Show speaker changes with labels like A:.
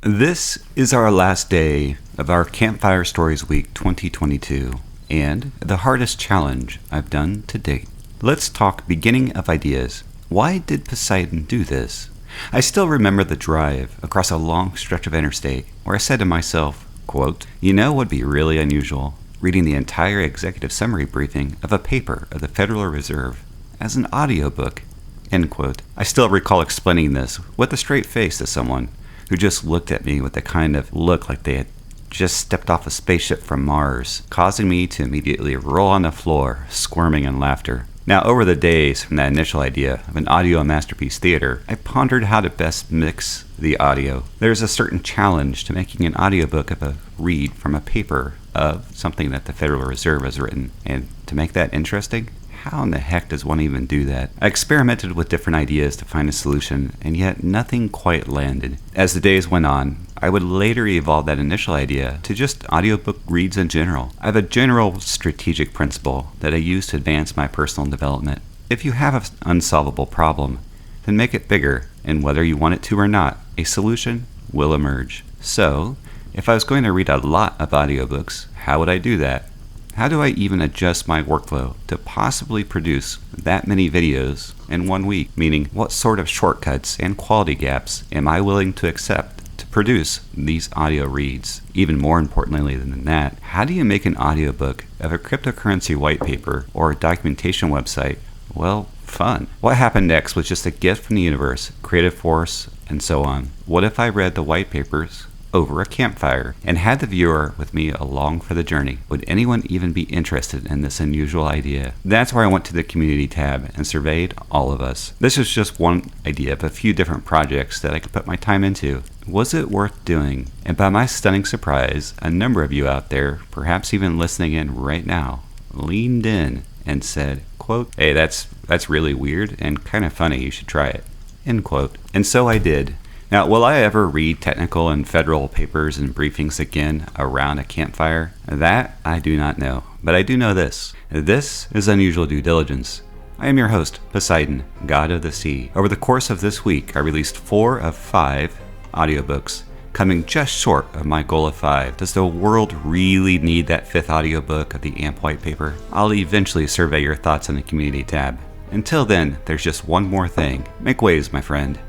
A: This is our last day of our Campfire Stories Week 2022, and the hardest challenge I've done to date. Let's talk beginning of ideas. Why did Poseidon do this? I still remember the drive across a long stretch of interstate where I said to myself, quote, "You know what would be really unusual? Reading the entire executive summary briefing of a paper of the Federal Reserve as an audiobook," end quote. I still recall explaining this with a straight face to someone who just looked at me with the kind of look like they had just stepped off a spaceship from Mars, causing me to immediately roll on the floor, squirming in laughter. Now, over the days from that initial idea of an audio masterpiece theater, I pondered how to best mix the audio. There's a certain challenge to making an audiobook of a read from a paper of something that the Federal Reserve has written, and to make that interesting, how in the heck does one even do that? I experimented with different ideas to find a solution, and yet nothing quite landed. As the days went on, I would later evolve that initial idea to just audiobook reads in general. I have a general strategic principle that I use to advance my personal development. If you have an unsolvable problem, then make it bigger, and whether you want it to or not, a solution will emerge. So, if I was going to read a lot of audiobooks, how would I do that? How do I even adjust my workflow to possibly produce that many videos in 1 week? Meaning, what sort of shortcuts and quality gaps am I willing to accept to produce these audio reads? Even more importantly than that, how do you make an audiobook of a cryptocurrency white paper or a documentation website, well, fun? What happened next was just a gift from the universe, creative force, and so on. What if I read the white papers over a campfire and had the viewer with me along for the journey? Would anyone even be interested in this unusual idea? That's where I went to the community tab and surveyed all of us. This is just one idea of a few different projects that I could put my time into. Was it worth doing? And by my stunning surprise, a number of you out there, perhaps even listening in right now, leaned in and said, quote, "Hey, that's really weird and kind of funny, you should try it," end quote. And so I did. Now, will I ever read technical and federal papers and briefings again around a campfire? That I do not know, but I do know this. This is Unusual Due Diligence. I am your host, Poseidon, God of the Sea. Over the course of this week, I released 4 of 5 audiobooks, coming just short of my goal of 5. Does the world really need that 5th audiobook of the AMP white paper? I'll eventually survey your thoughts on the community tab. Until then, there's just one more thing. Make waves, my friend.